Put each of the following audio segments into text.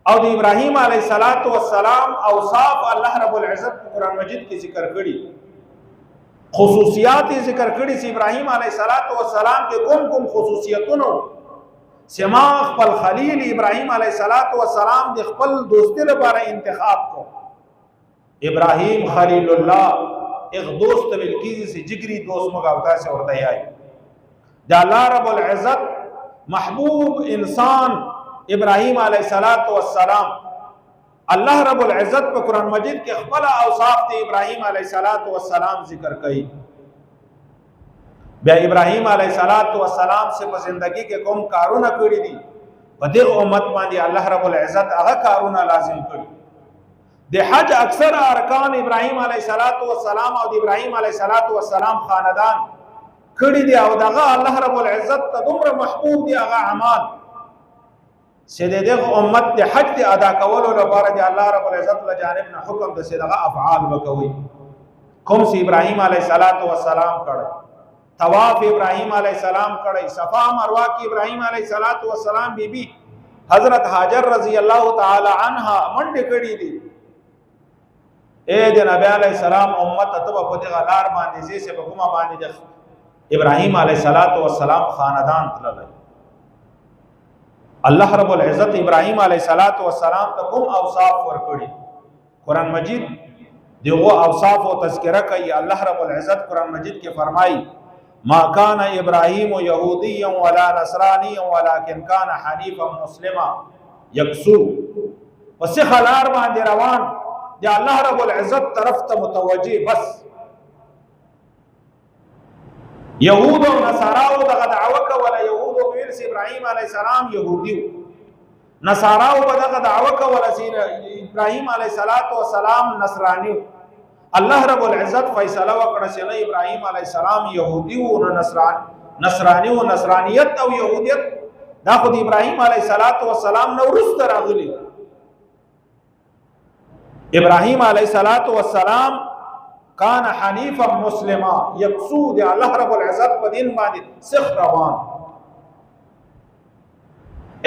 او د ابراهیم علیه السلام اوصاف الله رب العزت قرآن مجید کې ذکر کړي، خصوصیات ذکر کړي چې ابراهیم علیه السلام کې کوم خصوصیتونه سما خپل خلیل ابراهیم علیه السلام د خپل دوستی لپاره انتخاب کو. ابراهیم خلیل الله ایک دوست بالکیزی سے جگری دوست مگاوتا سے ورته آئی د الله رب العزت محبوب انسان ابراهیم علیه السلام. الله رب العزت په قرآن مجید کې خپل اوصاف د ابراهیم علیه السلام ذکر کړي. بیا ابراهیم علیه السلام سے په زندگی کې کوم کارونه کړی دي، په دغه امت باندې الله رب العزت هغه کارونه لازم کړي. د حج اکثر ارکان ابراهیم علیه السلام او د ابراهیم علیه السلام خاندان کړي دي، او دغه الله رب العزت ته دومره محبوب دي هغه اعمال چې دغه امت د حج د ادا کولو لپاره د الله رب العزت له جانب نه حکم د دغه افعال وکوي. کوم چې ابراهیم علیه السلام کړي، طواف ابراهیم علیه السلام کړي، صفا مروه کې ابراهیم علیه السلام بیبي حضرت هاجر رضی الله تعالی عنها منډه کړي دي. اے د نبی علیہ السلام امت ته په دغه لار باندې زی سے په کومه باندې د ابراهیم علیه السلام خاندان تللی. الله رب العزت ابراهیم علیه السلام ته کوم اوصاف ورکړي، قرآن مجید دغه اوصاف او تذکرہ کوي. الله رب العزت قرآن مجید کې فرمایي ما کان ابراهیم یهودیا ولا نصرانیا ولکن کان حنیفا مسلما یکسو. پس خلار باندې روان دی الله رب العزت طرف ته متوجه. بس یهود او نصاراو دغه دعوه کوله، یهود او ویل سي ابراهیم علیه السلام یهودي، نصاراو دغه دعوه کوله سي ابراهیم علیه السلام نصرانی. الله رب العزت فیصله وکړه چې نه ابراهیم علیه السلام یهودي او نصرانی او نصرانیت او یهودیت دا خو د ابراهیم علیه السلام نو وروسته راغلي. ابراهیم علیه السلام کان حنیفا مسلما یکسو دی الله رب العزت په دین باندې سخت روان.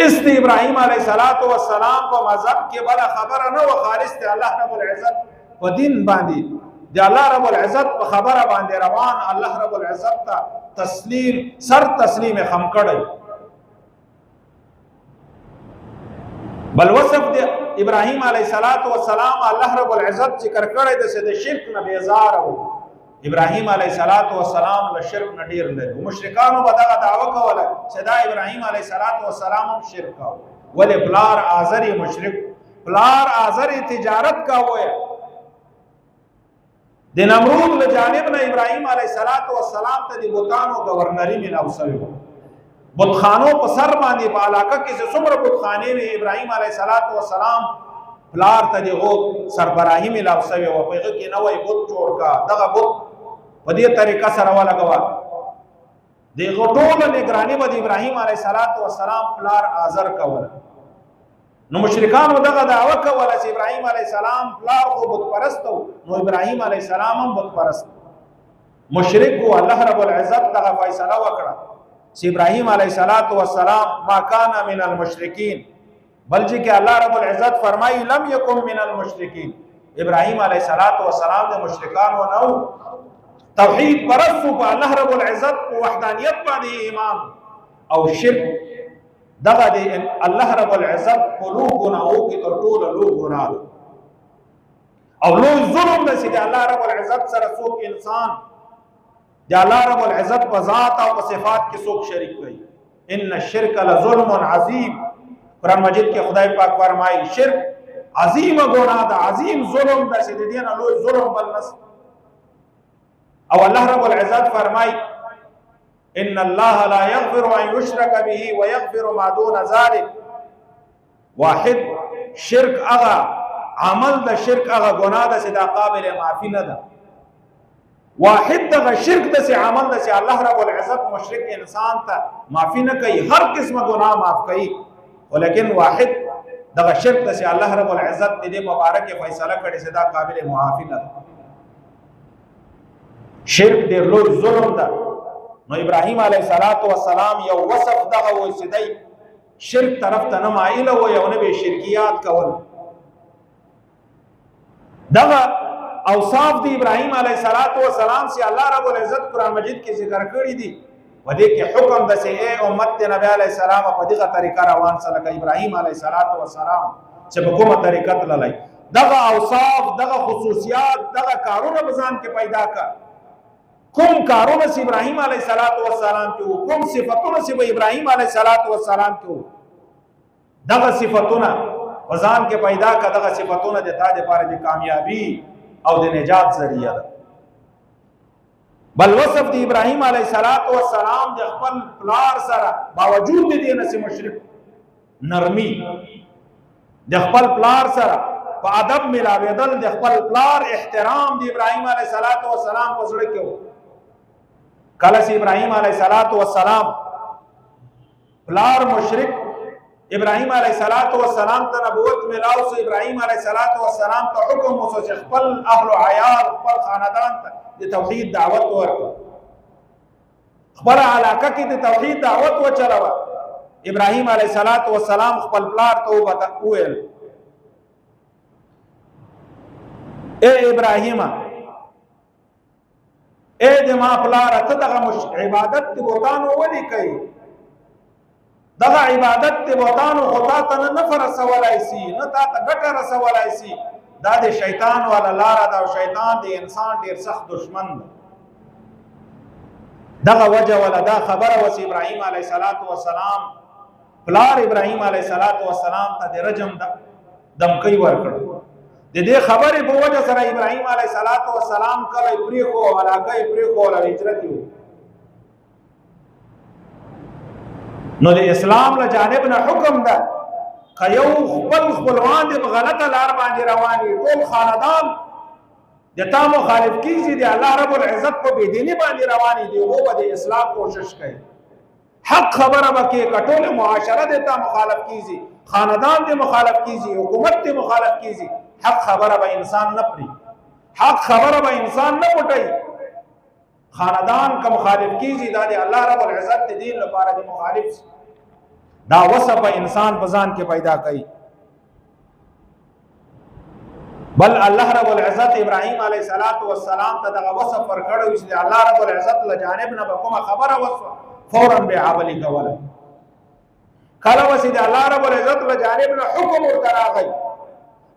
است ابراهیم علیه السلام په مذهب کې بل خبره نه و، خالص دی الله رب العزت په دین باندې دی الله رب العزت په خبره باندې روان. الله رب العزت ته تسلیم خم کړی. بل وصف دی ابراهیم علیه السلام الله رب العزت ذکر کړی د شرک نه بیزار وو. ابراهیم علیه السلام له شرک نه ډیر لږ مشرکانو به دغه دعوه کوله چې دا ابراهیم علیه السلام هم شرک کاوه. ولې پلار آزری مشرک، پلار آزری تجارت کاوه. د نمرود له جانب نه ابراهیم علیه السلام ته د بوتانو گورنری ملاو شوی و. بتخانو په سر باندې په علاقه کې څومره بتخانې وي ابراهیم علیه السلام پلار ته دغه سربراهی ملاو شوی و. په هغه کې نوې بت جوړ کا، دغه بت په دې طریقه سره ولګوا. دغه ټول نگرانی به د ابراهیم علیه السلام پلار آزر کوله. نو مشرکانو دغه دعوه کوله چې ابراهیم علیه السلام پلار خو بت پرست و، نو ابراهیم علیه السلام هم بت پرست مشرک و. الله رب العزت دغه فیصله وکړه چې ابراهیم علیه السلام ما کان من المشرکین، بلکې کہ اللہ رب العزت فرمائی لم یکن من المشرکین. ابراہیم علیہ السلام دے مشرکان و نو توحید پرستو پا اللہ رب العزت وحدانیت پا دے ایمان او شرک دغا دے اللہ رب العزت لو گناہو کی ترطول لو گناہ او لو ظلم دے سی دے اللہ رب العزت سرسوک انسان دے اللہ رب العزت پا ذات او صفات کی سوک شرک گئی. ان الشرک لظلم عظیم. قرآن مجید کے خدای پاک فرمائی شرک عظیم گناہ دا، عظیم ظلم دا سی دین لوی ظلم بلنس. او اللہ رب العزت فرمائی ان اللہ لا یغفر ان یشرک به ویغفر ما دون ذلك. واحد شرک اغا عمل دا شرک اغا گناہ دا سی دا قابل معافی ندا. واحد دا شرک دا سی عمل دا سی اللہ رب العزت مشرک انسان تا معافی نہ کئی، ہر قسم گناہ معاف کئی، ولیکن واحد دغه شرک ته الله رب العزت دې مبارک فیصله کړي چې دا قابل معافی نه ده. شرک ډېر لوی ظلم ده. نو ابراهیم علیه السلام یو وصف دغه و چې دی شرک طرف ته نه مایل و یو نه به شرکیات کول. دغه اوصاف دی ابراهیم علیه السلام سے اللہ رب العزت قرآن مجید کی ذکر کړی دي. و دې کې حکم د سه اے امت نبی علیه السلام په دغه طریقه روان سره ک ابراهیم علیه السلام چې په کومه طریقه تللی دغه اوصاف دغه خصوصیات دغه کارونه بزان کې پیدا کا. کوم کارونه چې ابراهیم علیه السلام کې کوم صفاتونه چې ابراهیم علیه السلام کې دغه صفاتونه وزان کې پیدا کا. دغه صفاتونه د تا د پاره د کامیابی او د نجات ذریعہ ده. بل وصف د ابراهیم علیه السلام د خپل پلار سره باوجود د دې نه مشرک نرمی د خپل پلار سره په ادب ملاویدل د خپل پلار احترام د ابراهیم علیه السلام په زړه کې و. کله چې ابراهیم علیه السلام پلار مشرک ابراهیم علیه السلام ته نبوت ملاو سو ابراهیم علیه السلام ته حکم وسو چې خپل اهل و عیال خپل خاندان ته د توحید دعوت ورکړه. خپل علاقه کې د توحید دعوت وچلوه. ابراهیم علیه السلام خپل پلار ته وویل اے ابراهیم اے د ما پلار ته دغه عبادت د بوتانو ولي کوي؟ دغه عبادت د بوتانو خدا ته نه نفر رسولای سي نه تا ته ګټه رسولای سي. دا د شیطان والا لار ده او شیطان د انسان ډیر سخت دشمن ده. دغه وجه ولا دا خبره وس ابراهیم علیه السلام پلار ابراهیم علیه السلام ته د رجم دمکی ورکړ. د دې خبرې په وجه سره ابراهیم علیه السلام کله پریخو علاقه پریخو ول هجرت یو. نو د اسلام له جانب نه حکم ده که یو خپلوان د غلطه لار باندې رواني ټول خاندان د تا مخالف کیږي د الله رب العزت په بيدینی باندې رواني دي او به د اصلاح کوشش کوي. حق خبره وکي کټول معاشره د تا مخالف کیږي خاندان د مخالف کیږي حکومت د مخالف کیږي حق خبره به انسان نه پري حق خبره به انسان نه پټي. خاندان کا مخالف کیږي دا د الله رب العزت د دین لپاره د مخالف دا وصف انسان بزان کې پیدا کوي. بل الله رب العزت ابراهیم علیه السلام ته دغه وصف ورکړو چې الله رب العزت له جانب نه کومه خبره وصف فورا به عملي کوله. کله وسید الله رب العزت له جانب نه حکم ورکراغی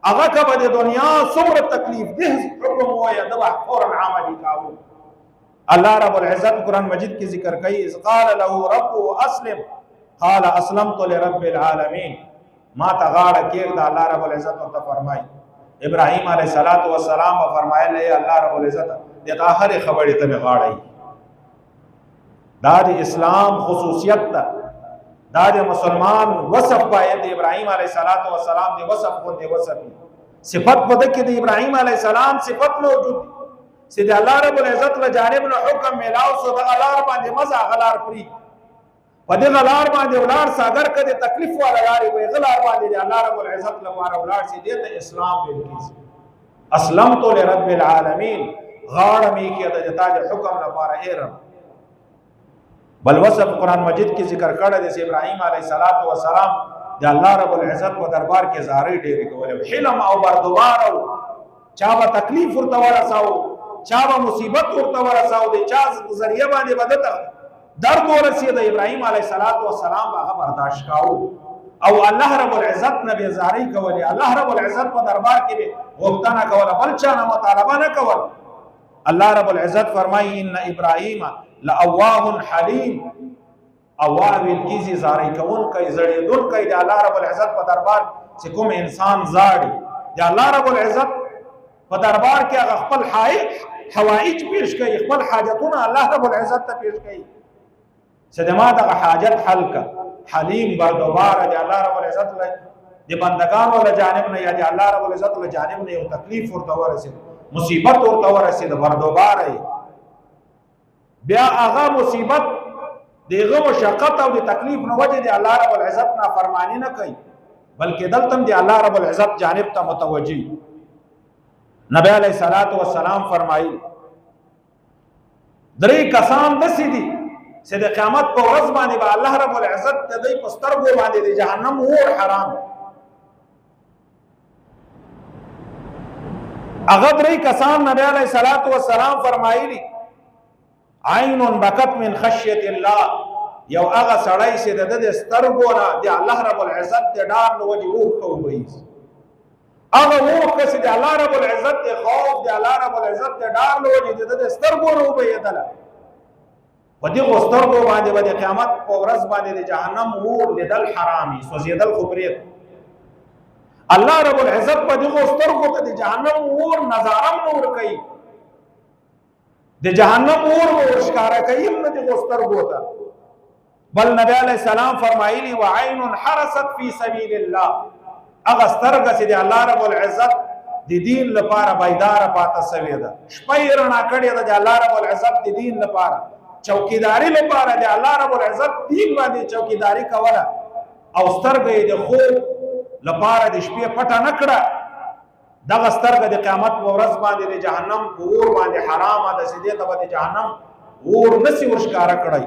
هغه کبه د دنیا څومره تکلیف ده حکم وای دغه فورا عملي کاوه. الله رب العزت قرآن مجید کی ذکر کئی اذ قال له ربه اسلم قال اسلمت لرب العالمین. ما تغاڑ کیگ دا اللہ رب العزت ورطا فرمائی ابراہیم علیہ السلام و فرمائے لئے اللہ رب العزت دیتا ہر خبری تب غاڑی. دا دی اسلام خصوصیت دا دا دی مسلمان وصف باید دی ابراہیم علیہ السلام دی وصف کن دی وصفی صفت بدک دی ابراہیم علیہ السلام صفت موجود دی سید اللہ رب العزت لجانب نو حکم ملاو سو دا غلار باندې مزا غلار پری و دی غلار باندې ولار ساگر کدی تکلیف والا لاری وی غلار باندې دی اللہ رب العزت لپاره ولار سی دیتا اسلام بالکیز اسلمتو لرب العالمین غاڑ می کی دا جتا جو حکم لپاره اے رب. بل وصف قرآن مجید کی ذکر کردہ دیس ابراہیم علیہ السلام دی اللہ رب العزت و دربار کے زاری ڈیرے گولے حلم او بردبار او چاہا تکلیف ورطوارا ساو چاہا مصیبت ورطوارا دے چاہ ذریعہ بانے بدتا درد و رسید ابراہیم علیہ السلام باغا برداشت کاؤ او اللہ رب العزت نبی زاری کولی اللہ رب العزت و دربار کے بھی غبتانا کولا بلچانا مطالبانا کولا. اللہ رب العزت فرمائی ان ابراہیم لأواہ حلیم اواہ بالکیزی زاری کون کئی زڑی دن کئی دی اللہ رب العزت و دربار سے کم انسان زاری دی اللہ رب العزت و دربار کے اخپل حوائج پیش کئی اخپل حاجتونا اللہ رب العزت تا پیش کئی سدمات اگا حاجت حل کا حلیم بردوبار دی اللہ رب العزت دی بندگان والا جانب نے یا دی اللہ رب العزت جانب نے یو تکلیف ورطور رسید مصیبت ورطور رسید بردوبار ہے بیا آغا مصیبت دیغه مشقت او دی تکلیف نو وجه دی اللہ رب العزت نا فرمانی نہ کئی بلکہ دلتم دی اللہ رب العزت جانب تا متوجی. نبی علیہ السلام فرمائی دری کسان دسی دی چې د قیامت په ورځ باندې به الله رب العزت د دې په سترګو باندې د جهنم اور حرام هغه درې کسان نبی علیہ الصلوۃ والسلام فرمایلی عین بکت من خشیت الله یو هغه سړی چې د سترګو نه د الله رب العزت د ډار له وجې اوښکه وبهي هغه اوښکه چې د الله رب العزت د خوف د الله رب العزت د ډار له وجې د سترګو نه وبهېدله په دغو سترګو باندې به د قیامت په ورځ باندې د جهنم اور لیدل حرام وي سوځېدل خو پرېږده الله رب العزت په دغو سترګو ته د جهنم اور نظاره هم نه ورکوي د جهنم اور به ورښکاره کوي هم نه دغو سترګو ته بل نبی علیہ السلام فرمایلی وعین حرست فی سبیل الله هغه سترګه چې د الله رب العزت د دین لپاره بیداره پاته سوې ده شپه یې رڼا کړې ده د الله رب العزت د دین لپاره چوکیداری لپاره د الله رب العزت دین باندې چوکیداری کوله او سترګه یې د خوب لپاره د شپې پټه نه کړه دغه سترګه د قیامت په ورځ باندې د جهنم په اور باندې حرامه ده چې دې ته به د جهنم اور نسي ورښکاره کړی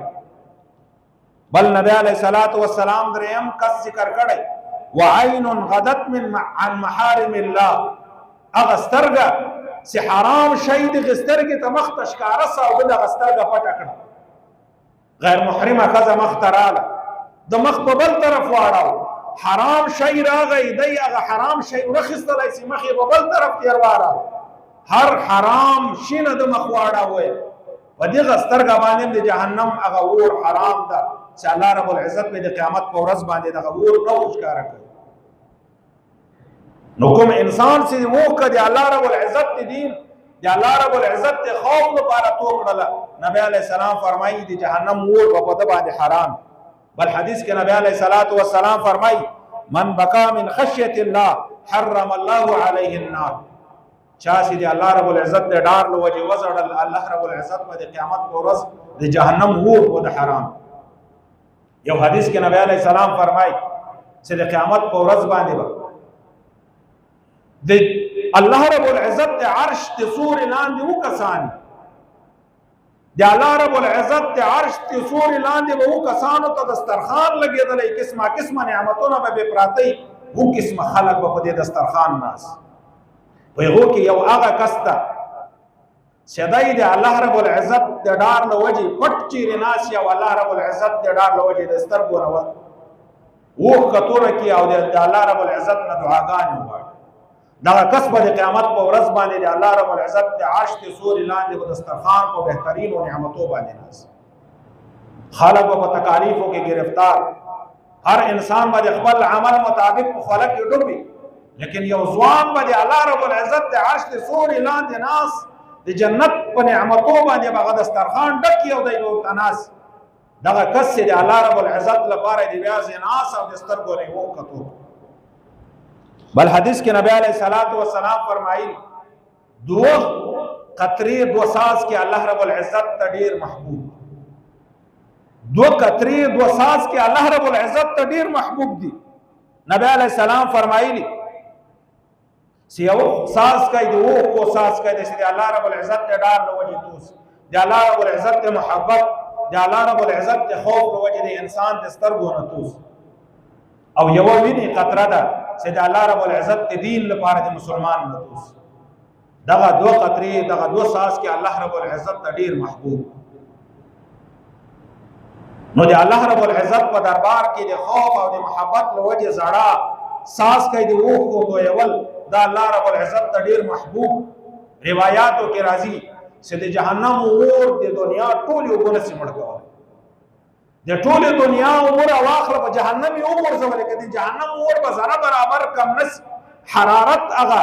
بل نبی علیہ الصلوۃ والسلام دریم کس ذکر کړی وعین غدت عن محارم الله هغه سترګه چې حرام شی د سترګې ته مخ ته ښکاره سه او دغه سترګه پټه کړه غیر محرمه ښځه مخ ته راغله د مخ په بل طرف واړاو حرام شی راغی دی هغه حرام شی ورخیستلی چې مخ یې په بل طرف تېر واړاو هر حرام شي نه د مخ واړاوی په دغه سترګه باندې د جهنم هغه اور حرام ده چې الله رب العزت به د قیامت په ورځ باندې دغه اور نه ښکاره کوي نو کوم انسان چې وکړه د الله رب العزت د دین د الله رب العزت د خوف لپاره تو کړله نبی علیہ السلام فرمایي د جهنم اور به په ده باندې حرام بل حدیث کې نبی علیہ الصلوۃ والسلام فرمایي من بکا من خشیت الله حرم الله علیه النار چا چې د الله رب العزت د ډار له وجې وزړل الله رب العزت به د قیامت په ورځ د جهنم اور به د حرام یو حدیث کې نبی علیہ السلام فرمایي چې د قیامت په ورځ باندې به د الله رب العزت د عرش د سوري لاندې وکسان د الله رب العزت د عرش د سوري لاندې به وکسانو ته دسترخوان لګېدلی قسمه قسمه نعمتونه به پراته وي قسمه خلک به په دې دسترخوان ناست په هغو کې یو هغه کس ته چې دی د الله رب العزت د ډار له وجې پټ چیرې ناست او الله رب العزت د ډار له وجې د سترګو نه اوښکه توره کړي او د الله رب العزت نه دعاګانې وغواړي دغه کس به د قیامت په ورځ باندې د الله رب العزت د عرش د سوري لاندې به دسترخوان په بهترینو نعمتو باندې ناست خلک به په تکالیفو کې گرفتار هر انسان به د خپل عمل مطابق په خوله کې ډوب وي لیکن یو ځوان به د الله رب العزت د عرش د سوري لاندې ناست د جنت په نعمتو باندې به هغه دسترخوان ډک کړي او دی به ورته ناست دغه کس چې د الله رب العزت لپاره د بیازې ناست او د سترګو نه یې وکتو بل حدیث کې نبی علیہ الصلوۃ والسلام فرمایي دو قطرې دو ساز کې الله رب العزت ته ډیر محبوب دو قطرې دو ساز کې الله رب العزت ته ډیر محبوب دي نبی علیہ السلام فرمایي چې یو ساز کوي د اوښکو ساز کوي چې الله رب العزت ته ډار له وجې توس د الله رب العزت ته محبت د الله رب العزت ته خوف له وجې د انسان د سترګو نه توس او یو ویني قطره ده چې د الله رب العزت د دین لپاره د مسلمان نه توس دغه دو قطرې دغه دو ساز کې الله رب العزت ته ډیر محبوب نو د الله رب العزت په دربار کې د خوف او د محبت له وجې زړه ساز کوي د اوښکو تویول دا الله رب العزت ته ډیر محبوب روایاتو کې راځي چې د جهنم اور د دنیا ټولې اوبه نسي مړ کولی د ټولې دنیا اور واخله په جهنم یې وغورځولې که د جهنم اور به ذره برابر کم نسي حرارت هغه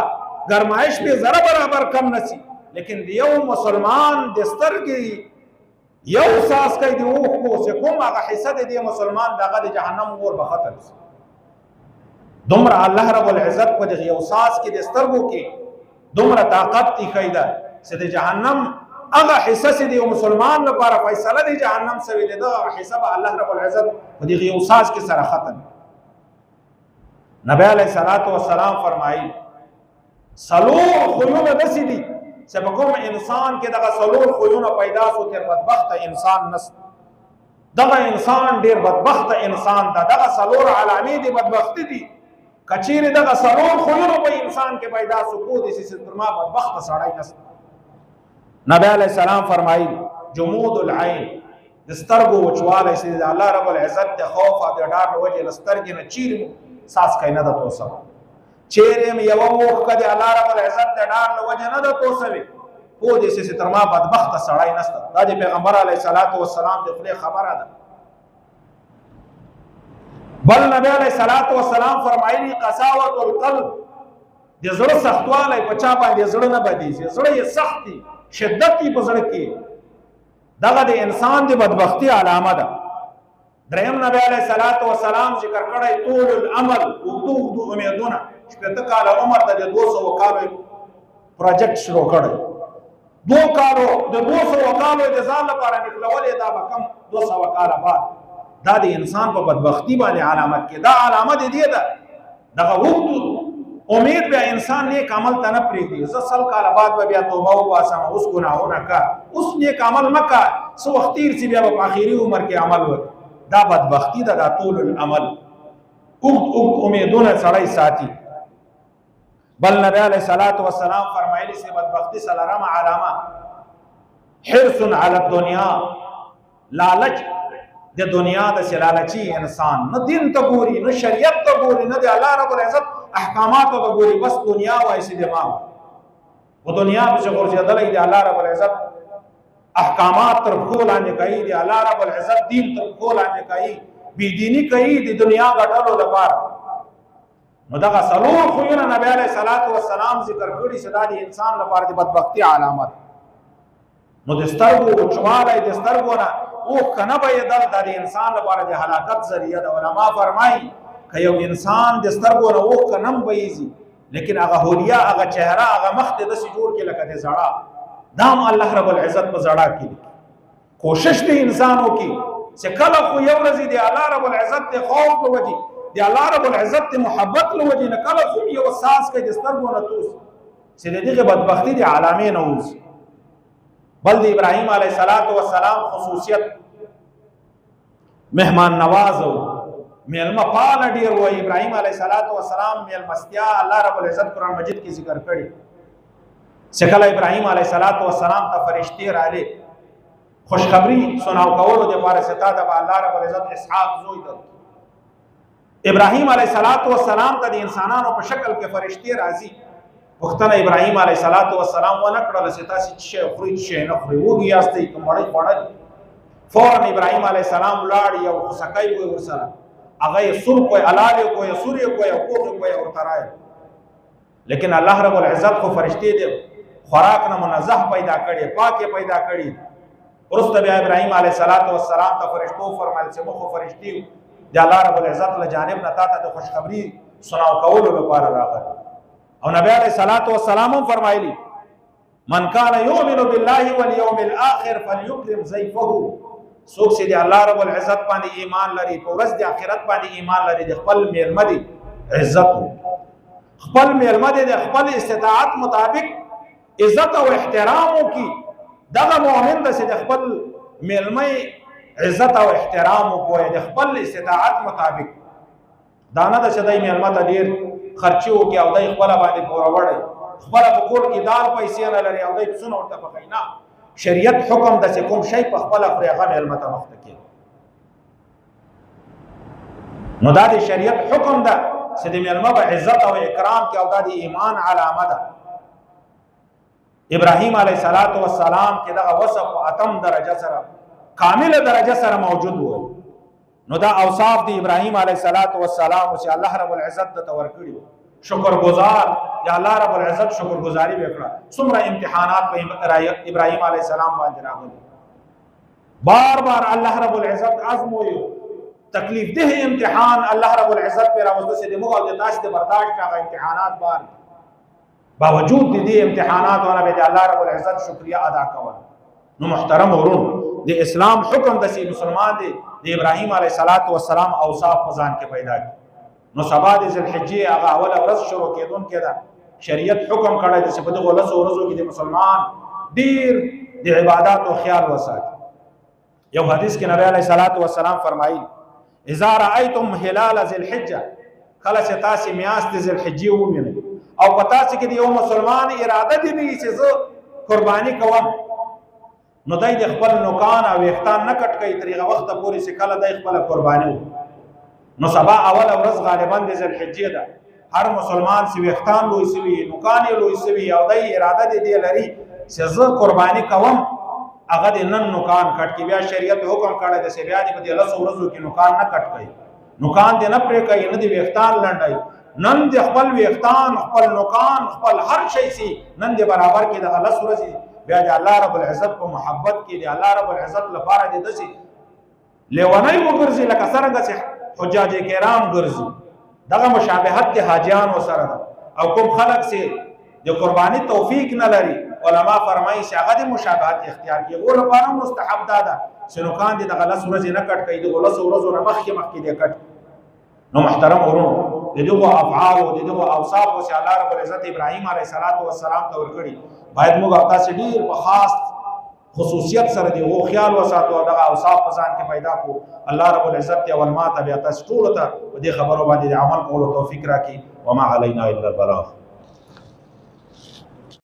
گرمایش به ذره برابر کم نسي لیکن د یو مسلمان د سترګې یو ساز کوي د اوښکو چې کوم هغه حصه د دې مسلمان دغه د جهنم اور به ختم شي دومره الله رب العزت په دغه یو ساز کې د سترګو کې دومره طاقت دی ښیي چې د جهنم هغه حصه چې د یو مسلمان لپاره فیصله د جهنم سوي ده دغه حصه به الله رب العزت په دغه یو ساز کې سره ختم نبی علیہ الصلوۃ والسلام فرمایي سلور خيونه دسي دي چې په کوم انسان کې دغه سلور خيونه پیدا شو تر بدبخت انسان نس دغه انسان ډیر بدبخت انسان دا، دغه څلور علامې د بدبختی دي. کچیر دغه څلور خوونه په انسان کې پیدا سکو دي چې تر ما بدبخت سړی نست. نبی علیہ السلام فرمایي جمود العين د سترګو وچوالی چې د الله رب العزت د خوف او د ډار له وجې له سترګې نه چیرې ساس کوي نه ده توسوه. چیرې م یوه اوښکه د الله رب العزت د ډار له وجې نه ده توسوې پوه دې چې تر ما بدبخته سړی نشته. دا د پیغمبر علیه الصلاة والسلام د خولې خبره ده. بل نبی علیه الصلاة والسلام فرمایلي قساوة القلب د زړه سختوالی په چا باندې زړه نه بدېږي، زړه یې سخت دي، شدت یې په زړه کې، دغه د انسان د بدبختی علامه ده. دریم نبی علیه الصلاة والسلام ذکر کړی طول الامل، اوږده اوږده امیدونه. 80 کاله عمر ته د 200 کالو پروجیکټ شروع کړی، 2 کالو د 200 کالو د ځان لپاره نکلولې، دا به کم 200 کاله بعد. دا د انسان په بدبختی باندې علامت کې، دا علامه د دې ده. دغه اوږد امید بیا انسان نیک عمل ته نه پرېږدي. زه 100 کاله بعد به بیا توبه وباسم، اوس ګناهونه کا، اوس نیک عمل مه کا، څه وخت تېر شي بیا به په آخري عمر کې عمل وکړي. دا بدبختی ده، دا طول العمل، اوږد اوږد امیدونه سړی ساتي. بل نبی علیه الصلاة والسلام فرمایلي چې بدبختی څلورمه علامه حرص علی الدنیا، لالچ د دنیا د لالچي انسان، نه دین ته ګوري، نه شریعت ته ګوري، نه د الله رب العزت احکاماتو ته ګوري، بس دنیا وایي چې دماغ په دنیا پسې غورځېدلی. د الله رب العزت احکامات تر پښو لاندې کوي، د الله رب العزت دین تر پښو لاندې کوي، بېدیني کوي د دنیا ګټلو لپاره. نو دغه څلور خویونه نبی علیه الصلاة والسلام ذکر کړي چې دا د انسان لپاره د بدبختي علامه ده. نو د سترګو وچوالی، د سترګو نه اوښکه نه بهېدل، دا د انسان لپاره د هلاکت ذریعه ده. علما فرمایي که یو انسان د سترګو نه اوښکه نه هم بهیږي، لیکن هغه حلیه، هغه چهره، هغه مخ دې داسې جوړ کړي لکه د زړه، دا هم الله رب العزت په زړه کې دي. کوشش دې انسان وکړي چې کله خو یو ورځې د الله رب العزت د خوف په وجې، د الله رب العزت د محبت له وجې نه کله خو یو ساس کوي د سترګو نه توس چې د دغې بدبختي د علامې نه اوسي. بل د ابراهیم علیه الصلاة والسلام خصوصیت مهمان نواز و میلمه پاله ډیر و. ابراهیم علیه الصلاة والسلام میلمستیا الله رب العزت قرآن مجید کې ذکر کړي چې کله ابراهیم علیه الصلاة والسلام ته فرشتې راغلې خوشخبری سناو کولو دپاره چې تا ته به الله رب العزت اسحاق زوی درکړي. ابراهیم علیه الصلاة والسلام ته د انسانانو په شکل کې فرشتې راځي. پوښتنه ابراهیم علیه الصلاة والسلام ونه کړله چې تاسې څه شی خورئ څه شی نه خورئ، وږي یاستئ که مړۍ خوړلي. فورا ابراهیم علیه السلام ولاړ، یو خوسکی وی ورسره، هغه یې سور کوی، حلال یې کوی، سور یې کوی او پوخ یې کوی ورته رایې. لیکن الله رب العزت خو فرشتې د خوراک نه منزه پیدا کړي، پاک یې پیدا کړي. وروسته بیا ابراهیم علیه الصلاة والسلام ته فرشتو فرمایل چې موږ خو فرشتې د الله رب العزت له جانب نه تا ته د خوشخبري سناو کولو لپاره راغلي. او نبی علیه الصلاة والسلام هم فرمایلي من کان یؤمن بالله والیوم الاخر فلیکرم ضیفه. څوک چې د الله رب العزت باندې ایمان لري، په ورځ د آخرت باندې ایمان لري، د خپل میلمه دی عزت خپل میلمه دی د خپل استطاعت مطابق عزت او احترام وکړي. دغه مؤمن ده چې د خپل میلمه عزت او احترام وکړي د خپل استطاعت مطابق. دا نه ده چې دی میلمه ته ډېر خرچې وکړي او دی خپله باندې پوره وړی، خپله په کور کې دال پیسې نه لري او دی پسونه ورته پخوي. نه، شریعت حکم ده چې کوم شی په خپله خوري هغه میلمه ته مخته کړي. نو دا د شریعت حکم ده چې د میلمه په عزت او اکرام کې، او دا د ایمان علامه ده. ابراهیم علیه الصلاة والسلام کې دغه وصف په 8 درجه سره، کامله درجه سره موجود و. نو دا اوصاف دی ابراهیم علیه الصلاة والسلام چې الله رب العزت ته ورکړي. شکر گزار یا الله رب العزت شکر گزاری وکړه. څومره امتحانات په ابراهیم علیه السلام باندې راغلي، بار بار الله رب العزت ازموي، تکلیف ده امتحان الله رب العزت پر راوسته چې موږ د تاسو د برداشت هغه امتحانات بار باوجود د دې امتحاناتو نه به الله رب العزت شکریا ادا کول. نو محترم ورونو، د اسلام حکم د سی مسلمان دی د ابراهیم علیه الصلاة والسلام اوصاف په ځان کې پیدا کړي. نو سبا د ذوالحجې هغه اوله ورځ شروع کېدونکې ده. شریعت حکم کړی دی چې په دغو 10 ورځو کې د مسلمان ډېر د عباداتو خیال وساتي. یو حدیث کې نبی علیہ الصلوۃ والسلام فرمایي اذا رأيتم هلال ذی الحجه، کله چې تاسو میاشت ذی الحجه ووینئ او پتا چې کې یو مسلمان اراده دی وی چې زه قربانی کوم، نو دای د خپل نوکان او وختان نه کټ کوي طریقه وخت پورې چې کله دای خپل قربانی نو سبا اول ورځ غالبا د ذی الحجه ده، هر مسلمان سی وختان لوی سوي نوکان لوی سوي او دای اراده دی لري چې زه قربانی کوم، هغه د نن نوکان کټ کی، بیا شریعت حکم کړی د سی بیا د په لاسو ورځو کې نوکان نه کټ کوي، نوکان دې نه پرې کوي، نه دی وختان لنډای، نن د خپل وختان خپل نوکان خپل هر شي سي نن د برابر کې د الله سورځي، بیا د الله رب العزت په محبت کې د الله رب العزت لپاره د دسي لیوانای وګرځي لکه څنګه چې حجاج کرام ګرځي، دغه مشابهت د حاجیانو سره ده. او کوم خلق سي د قرباني توفیق نه لري، علما فرمایي چې هغه د مشابهت اختیار کوي، غو لپاره مستحب ده چې نوکان دي د غلس ورځ نه کټ کوي، د غلس ورځ نه مخکې دي کټ. نو محترم ورونو د دغه افعال او د دغه اوصاف او چې الله رب العزت ابراهیم علیه السلام ته ورکړي، باید موږ تاسو ډیر په خاص خصوصیت سره دی او خیال وساتو او دغه اوصاف په ځان کې پیدا کو. الله رب العزت او الماته بیا تاسو ټول ته په دې خبرو باندې عمل کولو توفیق راکړي. وما علینا الا البلاغ.